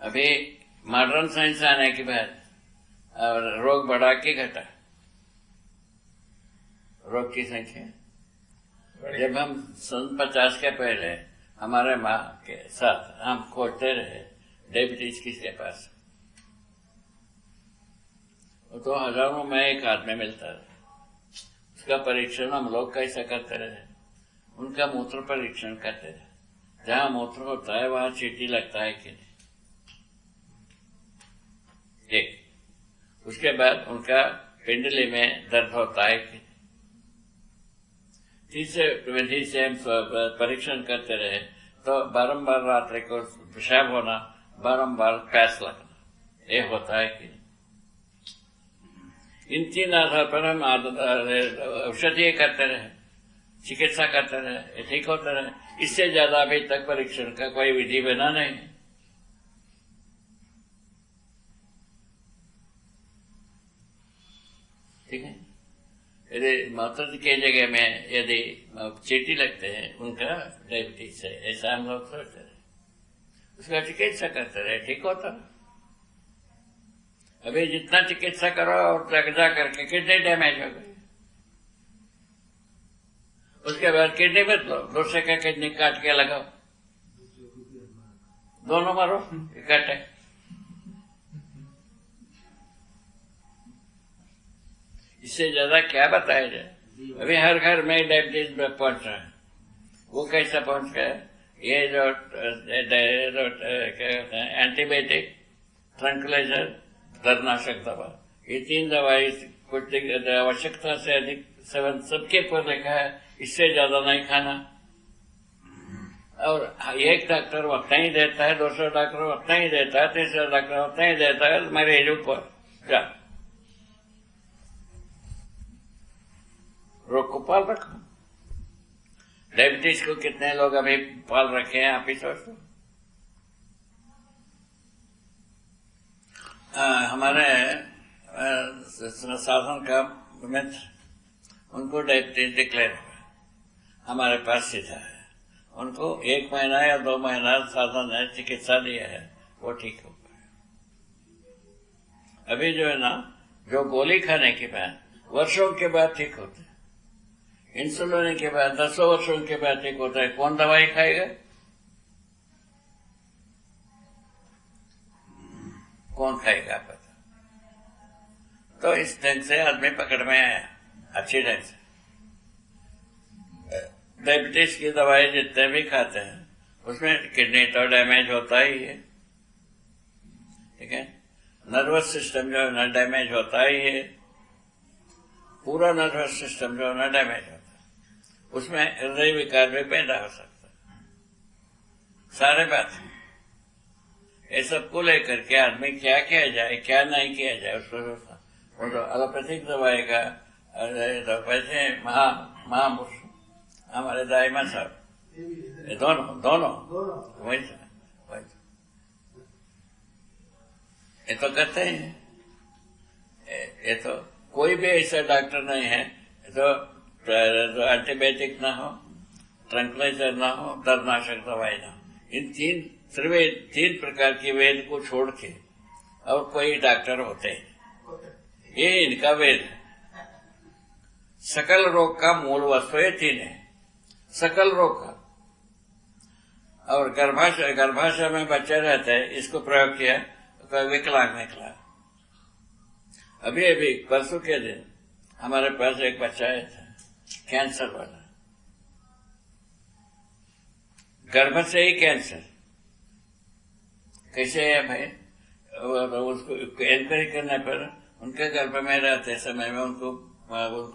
अभी modern science आने के बाद रोग बढ़ा के घटा, रोग की संख्या। जब हम 50 के पहले हमारे माँ के साथ हम खोजते रहे डायबिटीज किसके पास, तो हजारों में एक आदमी मिलता रहा। उसका परीक्षण हम लोग कैसा करते रहे, उनका मूत्र परीक्षण करते रहे। जहां मूत्र होता है वहां चींटी लगता है कि नहीं, एक। उसके बाद उनका पिंडली में दर्द होता है कि नहीं। तीसरे विधि से हम परीक्षण करते रहे तो बारंबार रात्रि को पेशाब होना, बारंबार प्यास लगना, ये होता है कि नहीं। इन 3 आधार पर हम औषधि करते रहे, चिकित्सा करते रहे, ये ठीक होते रहे। इससे ज्यादा अभी तक परीक्षण का कोई विधि बना नहीं। ठीक है। यदि मूत्र की जगह में यदि चींटी लगते हैं, उनका डायबिटीज है, ऐसा हम लोग सोचते रहे, उसका चिकित्सा करते रहे, ठीक होता। अभी जितना चिकित्सा करो और जा करके किडनी डैमेज हो गई, उसके बाद किडनी बदलो, दूसरे का किडनी काट के लगाओ, दोनों मारो इकट्ठे। इससे ज्यादा क्या बताया जाए। अभी हर घर में डायबिटीज पहुंच रहा है। वो कैसा पहुंच गया, ये जो एंटीबायोटिक, ट्रंकुलाइजर, दर्दनाशक दवा, ये 3 दवाई कुछ आवश्यकता से अधिक सेवन सबके ऊपर लिखा है, इससे ज्यादा नहीं खाना। और एक डॉक्टर उतना ही देता है, दूसरा डॉक्टर उतना ही देता है, तीसरा डॉक्टर उतना ही देता है, मरीज ऊपर जा। रोग को पाल रखो। डायबिटीज को कितने लोग अभी पाल रखे हैं, आप ही सोचो। हमारे साधन का मित्र, उनको डायबिटीज डिक्लेयर हुआ, हमारे पास सीधा है। उनको 1 महीना या 2 महीना साधन है, चिकित्सा दिया है, वो ठीक हो गए। अभी जो है ना, जो गोली खाने के बाद वर्षों के बाद ठीक होते, इंसुलिन के बाद 10 वर्षों के बाद ठीक होता है, कौन दवाई खाएगा? कौन खाएगा पता। तो इस ढंग से आदमी पकड़ में आया, अच्छी ढंग से। डायबिटीज की दवाई जितने भी खाते हैं, उसमें किडनी तो डैमेज होता ही है, ठीक है। नर्वस सिस्टम जो है ना डैमेज होता ही है, पूरा नर्वस सिस्टम जो है ना डैमेज होता है। उसमें हृदय विकार भी पैदा हो सकता है। सारे बात ये सबको लेकर के आदमी क्या किया जाए, क्या नहीं किया जाए, उसको सोचता। वो तो एलोपैथिक दवाई का तो वैसे महापुरुष हमारे दाइमा साहब, ये दोनों वही ये तो कहते हैं। ये तो कोई भी ऐसा डॉक्टर नहीं है जो एंटीबायोटिक ना हो, ट्रंकुलाइजर ना हो, दर्दनाशक दवाई ना हो। इन 3 प्रकार की वेद को छोड़ के और कोई डॉक्टर होते हैं, ये इनका वेद है। सकल रोग का मूल वस्तु ये 3 है, सकल रोग का। और गर्भाशय में बच्चे रहते हैं, इसको प्रयोग किया तो विकलांग निकला। अभी परसों के दिन हमारे पास एक बच्चा आया था, कैंसर वाला, गर्भ से ही कैंसर। कैसे है भाई? उसको इंक्वायरी करने पर उनके गर्भ में रहते समय में उनको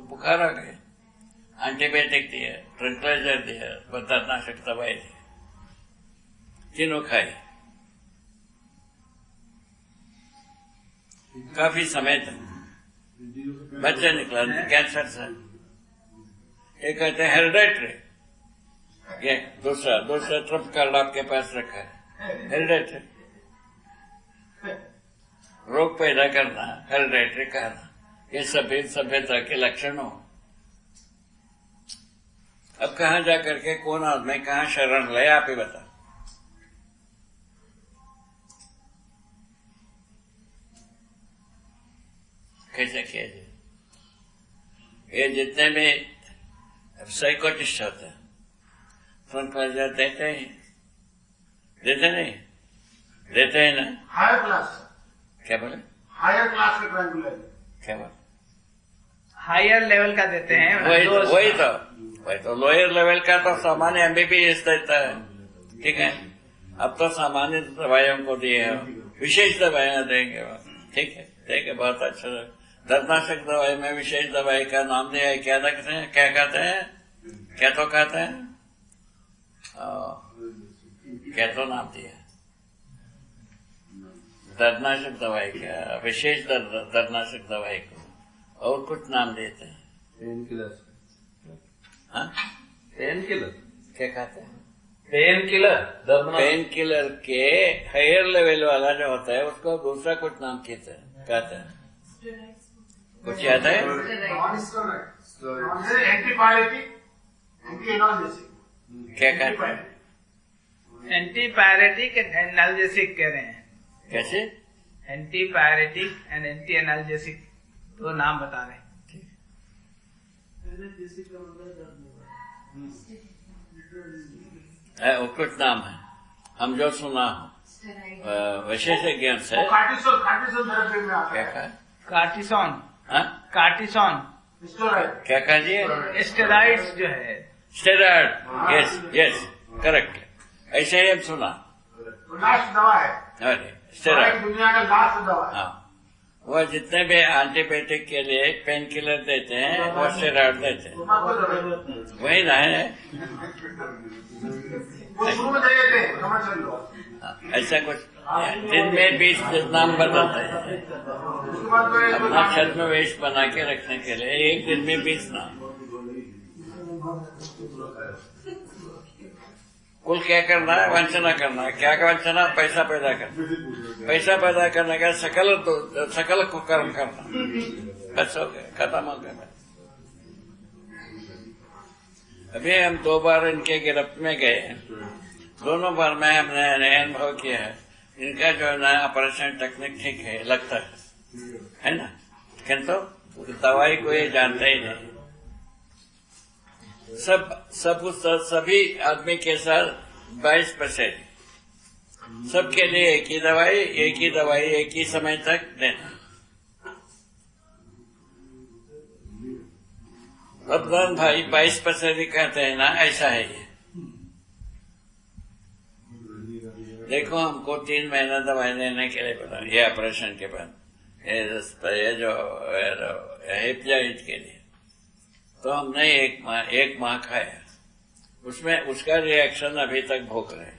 बुखार आ गया, एंटीबायोटिक दिया, ट्रंकुलाइजर दिया, दर्दनाशक दवाई दी, तीनों खाई। काफी समय तक बच्चा निकला कैंसर से। ये कहते हैं हेरिडेटरी, ये दूसरा ट्रम्प कार्ड आपके पास रखा है, हेरिडेटरी। रोग पैदा करना, हेरिडेटरी कहना, ये सभी सभ्यता के लक्षण हो। अब कहाँ जा करके कौन आदमी कहाँ शरण ले, आप ही बता। कैसे किया जाए? ये जितने भी साइकोटिस्ट होते हैं ट्रैंक्विलाइजर देते हैं, देते नहीं, देते हैं ना? हायर क्लास, क्या बोले? हायर क्लास के ट्रैंक्विलाइजर, क्या बोले? हायर लेवल का देते हैं। वही तो लोअर लेवल का तो सामान्य एमबीबीएस देता है, ठीक है। अब तो सामान्य दवाइयों को दिए हैं, विशेष दवाइयां देंगे, ठीक है, ठीक है, बहुत अच्छा। दर्दनाशक दवाई में विशेष दवाई का नाम दिया है, क्या कहते हैं, क्या कहते हैं, क्या तो कहते हैं, क्या तो नाम दिया दर्दनाशक दवाई का, विशेष दर्दनाशक दवाई को, और कुछ नाम देते हैं। पेन किलर, हाँ, पेन किलर, क्या कहते हैं? पेन किलर, पेन किलर के हायर लेवल वाला जो होता है उसको दूसरा कुछ नाम कहते हैं, कुछ याद है? एंटीपायरेटिक, एंटी एनाल्जेसिक, क्या कहते हैं? एंटीपायरेटिक एंड एनाल्जेसिक कह रहे हैं। कैसे? एंटीपायरेटिक एंड एंटी एनाल्जेसिक, तो नाम बता रहे हैं। वो कुछ नाम है, हम जो सुना हो विशेषज्ञ से। कार्टिसोल थेरेपी में आता क्या है। कहा? कार्टिसोन, हाँ? कार्टिसोन, स्टेरॉइड, क्या कहा जी? स्टेरॉइड्स जो है, स्टेरॉइड, यस यस, करेक्ट, ऐसे ही हम सुना। तो लास्ट दवा है, अरे स्टेरॉइड, दुनिया का लास्ट दवा है। हाँ, वो जितने भी एंटीबायोटिक के लिए पेन किलर देते हैं वो स्टेरॉइड देते हैं, वही ना है। वो शुरू में दे देते हैं, कमर्शियल लोग, ऐसा कुछ दिन में 20 नाम बताते हैं, उसके बाद तो अपना छद्मवेश बना के रखने के लिए एक दिन में 20 नाम। कुल क्या करना है? वंचना करना है। क्या वंचना? पैसा पैदा करना, पैसा पैदा करने का सकल को कर्म करना, बस हो गया, खत्म हो गया। अभी हम 2 बार इनके गिरफ्त में गए हैं, दोनों बार में हमने अनुभव किया है इनका जो है ना ऑपरेशन टेक्निक ठीक है, लगता है ना, किंतु दवाई को ये जानते ही नहीं। सभी आदमी के साथ 22%, सबके लिए एक ही दवाई एक ही समय तक देना। रमजान भाई 22% ही कहते हैं ना, ऐसा है ये। देखो हमको 3 महीना दवाई लेने के लिए बोला, ये ऑपरेशन के बाद, ये जो हेपेटाइटिस के लिए, तो हमने एक माह खाया, उसमें उसका रिएक्शन अभी तक भोग रहे।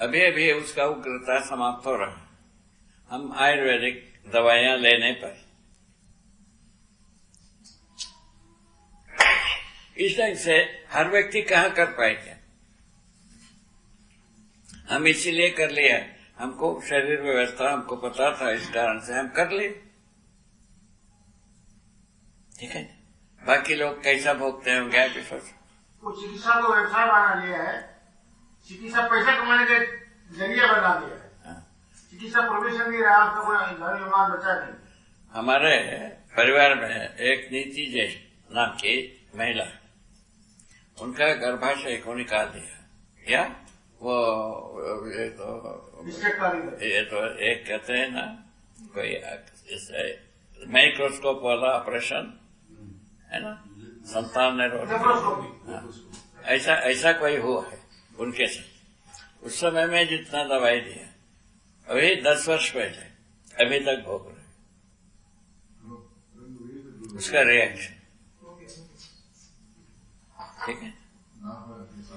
अभी उसका उग्रता समाप्त हो रहा। हम आयुर्वेदिक दवाइयां लेने पर इस ढंग से हर व्यक्ति कहाँ कर पाएगा। हम इसीलिए कर लिया, हमको शरीर व्यवस्था हमको पता था, इस कारण से हम कर लिए, ठीक है। बाकी लोग कैसा भोगते हैं क्या भी सोच। वो चिकित्सा को व्यवसाय बना लिया है, चिकित्सा पैसा कमाने का जरिया बना दिया है। चिकित्सा प्रोफेशन नहीं रहा, आपका कोई घर विमान बचा नहीं। हमारे परिवार में एक नीति ज्येष्ठ नाम की महिला, उनका गर्भाशय को निकाल दिया, या वो ये तो एक कहते हैं ना कोई माइक्रोस्कोप वाला ऑपरेशन है ना, संतान निरोधक, ऐसा कोई हुआ है उनके साथ। उस समय में जितना दवाई दिया, अभी 10 वर्ष पहले, अभी तक भोग रहे उसका रिएक्शन, ठीक है।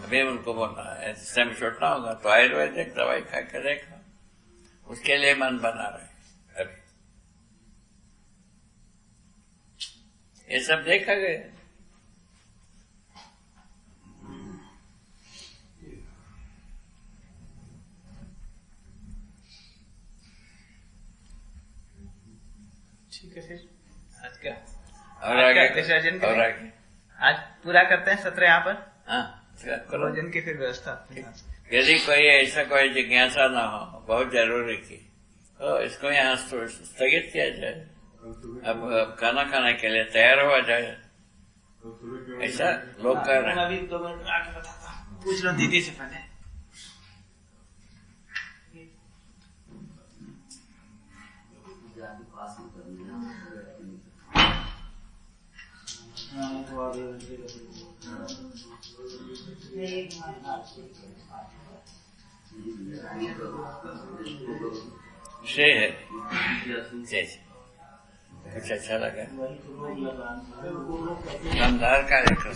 अभी उनको बोलना है समय छोड़ना होगा तो आयुर्वेदिक दवाई खा के देखा, उसके लिए मन बना रहे। अभी ये सब देखा गया। ठीक है, फिर आज का और आगे और आगे आज पूरा करते हैं सत्र यहाँ पर। हाँ, भोजन की फिर व्यवस्था। यदि कोई ऐसा कोई जिज्ञासा ना हो बहुत जरूरी की, तो इसको यहाँ स्थगित किया जाए। अब खाना खाने के लिए तैयार हुआ जाए, ऐसा लोग कर रहे हैं। अभी 2 मिनट आके बताता हूँ, पूछ लो दीदी से पहले। श्रेय है। जय जय। कुछ अच्छा लगा? शानदार कार्यक्रम।